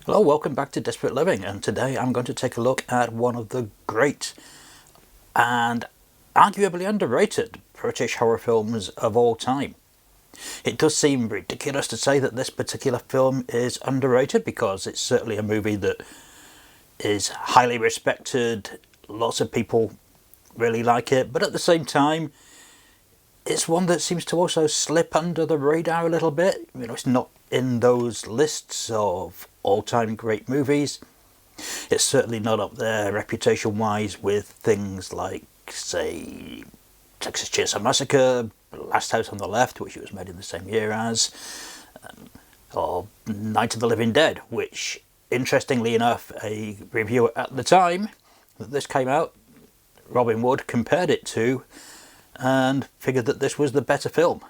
Hello, welcome back to Desperate Living, and today I'm going to take a look at one of the great and arguably underrated British horror films of all time. It does seem ridiculous to say that this particular film is underrated because it's certainly a movie that is highly respected, lots of people really like it, but at the same time it's one that seems to also slip under the radar a little bit. You know, it's not in those lists of all-time great movies. It's certainly not up there reputation-wise with things like, say, Texas Chainsaw Massacre, Last House on the Left, which it was made in the same year as, or Night of the Living Dead, which, interestingly enough, a reviewer at the time that this came out, Robin Wood, compared it to and figured that this was the better film.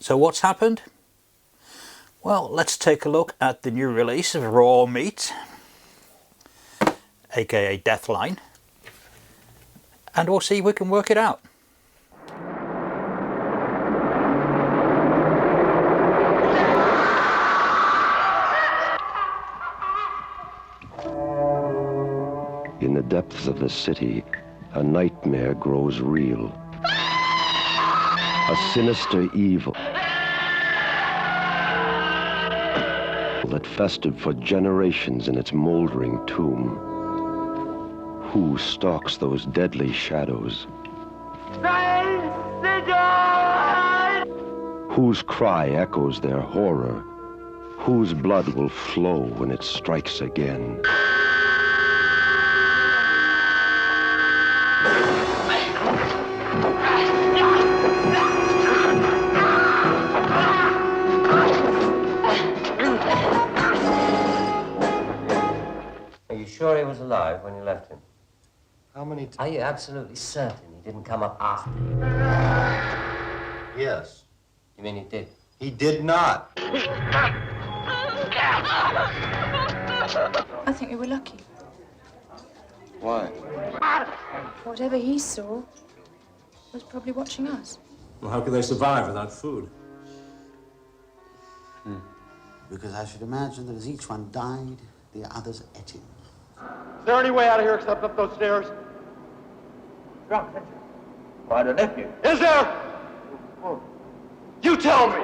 So what's happened? Well, let's take a look at the new release of Raw Meat, aka Deathline, and we'll see if we can work it out. In the depths of the city, a nightmare grows real. A sinister evil that festered for generations in its moldering tomb. Who stalks those deadly shadows? Whose cry echoes their horror? Whose blood will flow when it strikes again? Sure he was alive when you left him? How many times? Are you absolutely certain he didn't come up after you? Yes. You mean he did? He did not. I think we were lucky. Why? Whatever he saw was probably watching us. Well, how could they survive without food? Because I should imagine that as each one died, the others ate him. Is there any way out of here except up those stairs? Why, the nephew. Is there? You tell me!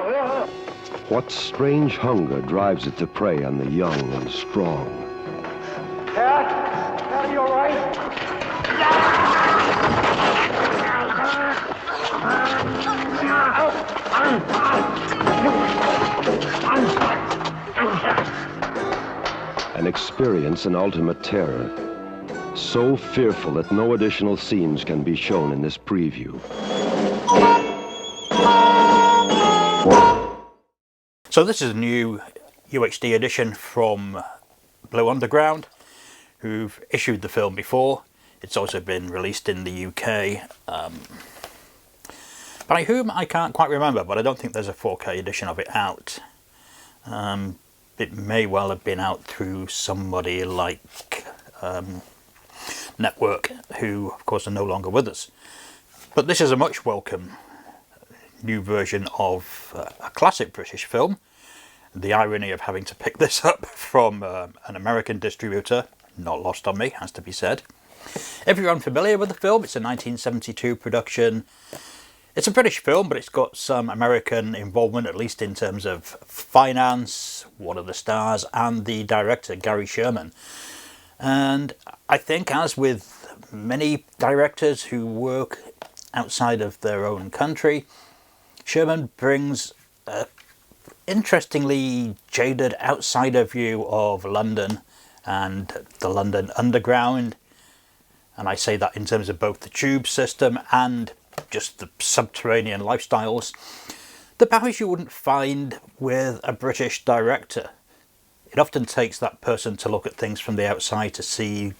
What strange hunger drives it to prey on the young and strong? Cat? Cat, are you all right? An experience in ultimate terror, so fearful that no additional scenes can be shown in this preview. So this is a new UHD edition from Blue Underground, who've issued the film before. It's also been released in the UK. By whom I can't quite remember, but I don't think there's a 4K edition of it out. It may well have been out through somebody like Network, who of course are no longer with us. But this is a much welcome new version of a classic British film. The irony of having to pick this up from an American distributor, not lost on me, has to be said. If you're unfamiliar with the film, it's a 1972 production. It's a British film, but it's got some American involvement, at least in terms of finance, one of the stars, and the director, Gary Sherman. And I think, as with many directors who work outside of their own country, Sherman brings an interestingly jaded outsider view of London and the London Underground. And I say that in terms of both the tube system and just the subterranean lifestyles that perhaps you wouldn't find with a British director. It often takes that person to look at things from the outside to see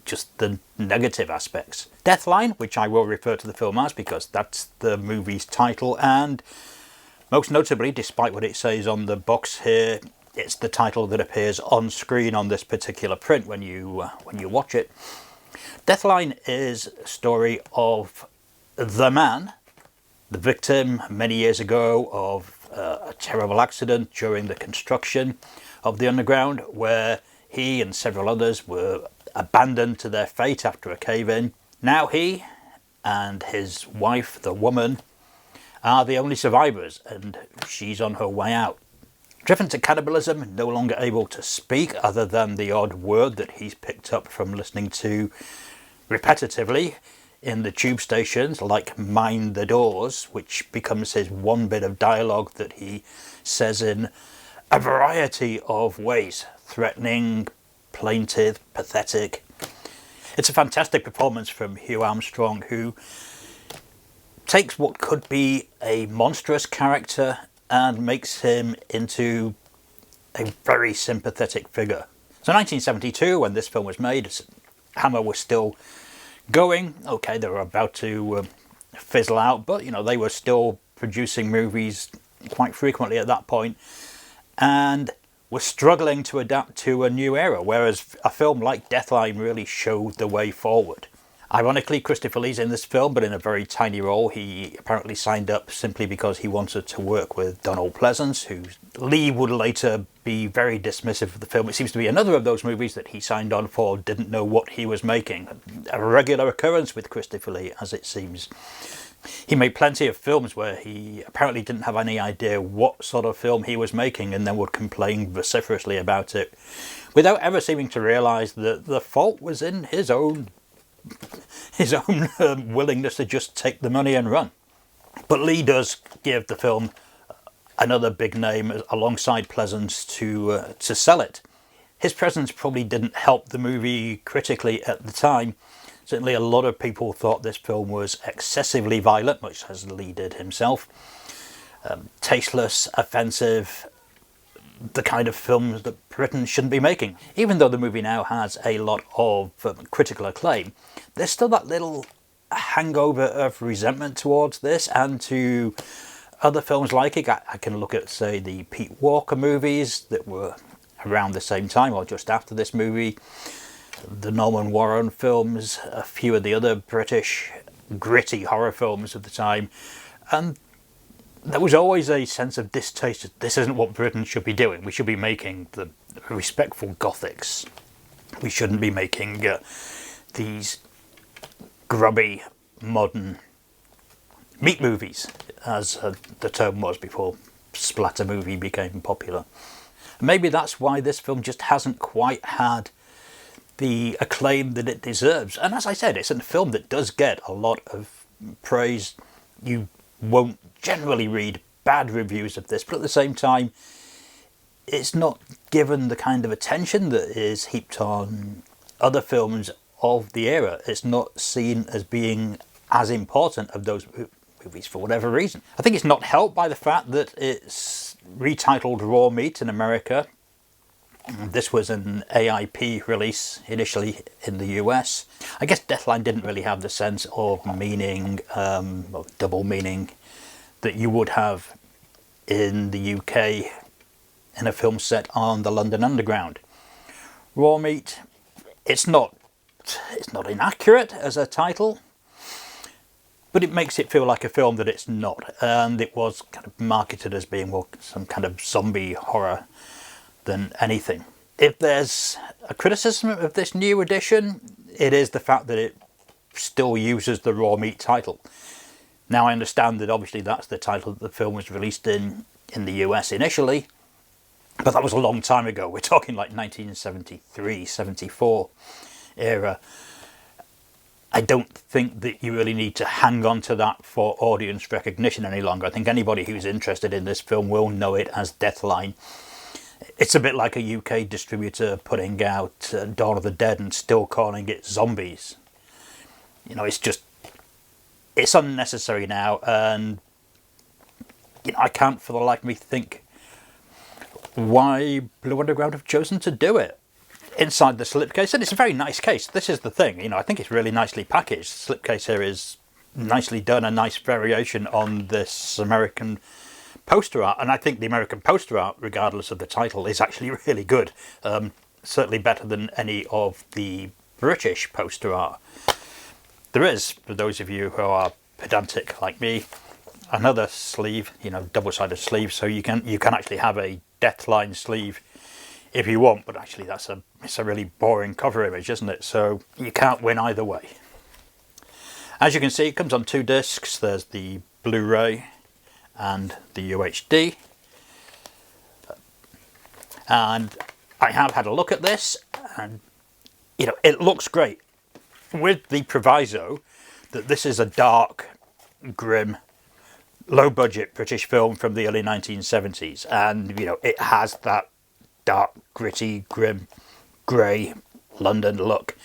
just the negative aspects. Deathline, which I will refer to the film as because that's the movie's title, and most notably, despite what it says on the box here, it's the title that appears on screen on this particular print when you watch it. Deathline is a story of the man, the victim many years ago of a terrible accident during the construction of the underground, where he and several others were abandoned to their fate after a cave-in. Now he and his wife, the woman, are the only survivors, and she's on her way out. Driven to cannibalism, no longer able to speak other than the odd word that he's picked up from listening to repetitively in the tube stations, like "mind the doors," which becomes his one bit of dialogue that he says in a variety of ways: threatening, plaintive, pathetic. It's a fantastic performance from Hugh Armstrong, who takes what could be a monstrous character and makes him into a very sympathetic figure. So 1972, when this film was made, Hammer was still going. Okay, they were about to fizzle out, but they were still producing movies quite frequently at that point, and were struggling to adapt to a new era, whereas a film like Deathline really showed the way forward. Ironically, Christopher Lee's in this film, but in a very tiny role. He apparently signed up simply because he wanted to work with Donald Pleasence, who Lee would later be very dismissive of the film. It seems to be another of those movies that he signed on for, didn't know what he was making. A regular occurrence with Christopher Lee, as it seems. He made plenty of films where he apparently didn't have any idea what sort of film he was making, and then would complain vociferously about it, without ever seeming to realise that the fault was in his own willingness to just take the money and run. But Lee does give the film another big name alongside Pleasence to sell it. His presence probably didn't help the movie critically at the time. Certainly a lot of people thought this film was excessively violent, much as Lee did himself. Tasteless, offensive, the kind of films that Britain shouldn't be making. Even though the movie now has a lot of critical acclaim, there's still that little hangover of resentment towards this and to other films like it. I can look at, say, the Pete Walker movies that were around the same time or just after this movie, the Norman Warren films, a few of the other British gritty horror films of the time, and there was always a sense of distaste. This isn't what Britain should be doing. We should be making the respectful Gothics. We shouldn't be making these grubby, modern meat movies, as the term was before splatter movie became popular. Maybe that's why this film just hasn't quite had the acclaim that it deserves. And as I said, it's a film that does get a lot of praise. You won't generally read bad reviews of this, but at the same time, it's not given the kind of attention that is heaped on other films of the era. It's not seen as being as important of those movies for whatever reason. I think it's not helped by the fact that it's retitled Raw Meat in America. This was an AIP release initially in the US. I guess Deathline didn't really have the sense of meaning, or double meaning, that you would have in the UK in a film set on the London Underground. Raw Meat, it's not inaccurate as a title, but it makes it feel like a film that it's not, and it was kind of marketed as being more some kind of zombie horror than anything. If there's a criticism of this new edition, it is the fact that it still uses the Raw Meat title. Now I understand that obviously that's the title that the film was released in the US initially, but that was a long time ago. We're talking like 1973, 74 era. I don't think that you really need to hang on to that for audience recognition any longer. I think anybody who's interested in this film will know it as Deathline. It's a bit like a UK distributor putting out Dawn of the Dead and still calling it Zombies. It's unnecessary now, and I can't for the life of me think why Blue Underground have chosen to do it. Inside the slipcase, and it's a very nice case. This is the thing, I think it's really nicely packaged. The slipcase here is nicely done, a nice variation on this American poster art, and I think the American poster art, regardless of the title, is actually really good. Certainly better than any of the British poster art. There is, for those of you who are pedantic like me, another sleeve, you know, double-sided sleeve, so you can actually have a Deathline sleeve if you want, but actually it's a really boring cover image, isn't it? So you can't win either way. As you can see, it comes on 2 discs. There's the Blu-ray and the UHD. And I have had a look at this, and you know, it looks great, with the proviso that this is a dark, grim, low-budget British film from the early 1970s, and you know, it has that dark, gritty, grim, grey London look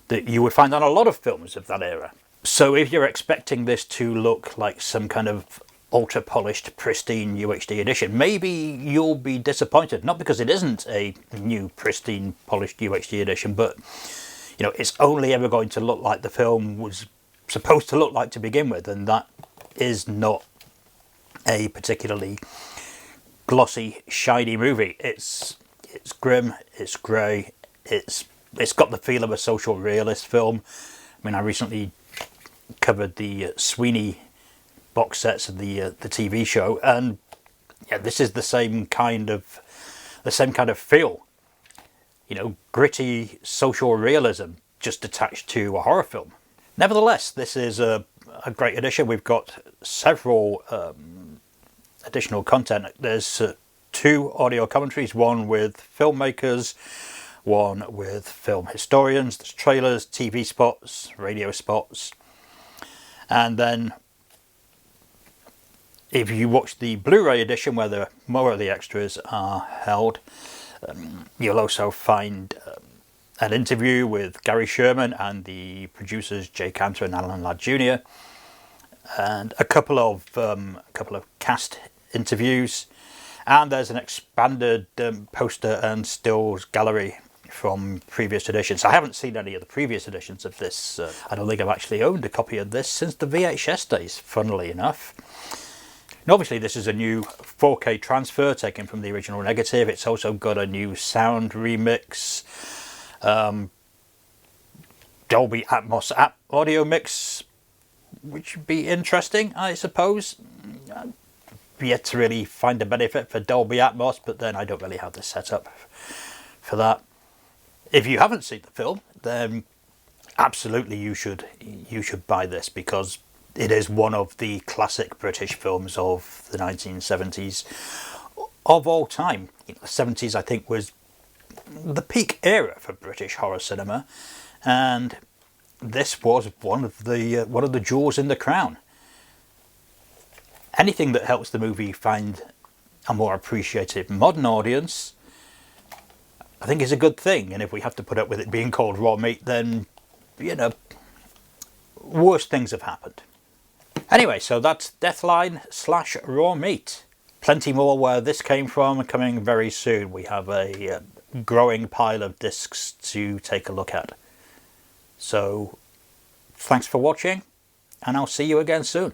that you would find on a lot of films of that era. So if you're expecting this to look like some kind of ultra-polished, pristine UHD edition, maybe you'll be disappointed. Not because it isn't a new, pristine, polished UHD edition, but you know, it's only ever going to look like the film was supposed to look like to begin with, and that is not a particularly glossy, shiny movie. It's grim, it's grey, it's got the feel of a social realist film. I mean, I recently covered the Sweeney box sets of the TV show, and yeah, this is the same kind of feel. You know, gritty social realism just attached to a horror film. Nevertheless, this is a great edition. We've got several additional content. There's 2 audio commentaries, one with filmmakers, one with film historians. There's trailers, TV spots, radio spots, and then if you watch the Blu-ray edition, where more of the extras are held, you'll also find an interview with Gary Sherman and the producers Jay Cantor and Alan Ladd Jr., and a couple of cast interviews, and there's an expanded poster and stills gallery from previous editions. I haven't seen any of the previous editions of this. I don't think I've actually owned a copy of this since the VHS days, funnily enough. And obviously this is a new 4K transfer taken from the original negative. It's also got a new sound remix, Dolby Atmos audio mix, which would be interesting, I suppose. I've yet to really find a benefit for Dolby Atmos, but then I don't really have the setup for that. If you haven't seen the film, then absolutely you should buy this, because it is one of the classic British films of the 1970s of all time. You know, the 70s, I think, was the peak era for British horror cinema, and this was one of the jewels in the crown. Anything that helps the movie find a more appreciative modern audience, I think, is a good thing. And if we have to put up with it being called raw meat, then, you know, worse things have happened. Anyway, so that's Deathline / Raw Meat. Plenty more where this came from coming very soon. We have a growing pile of discs to take a look at. So, thanks for watching, and I'll see you again soon.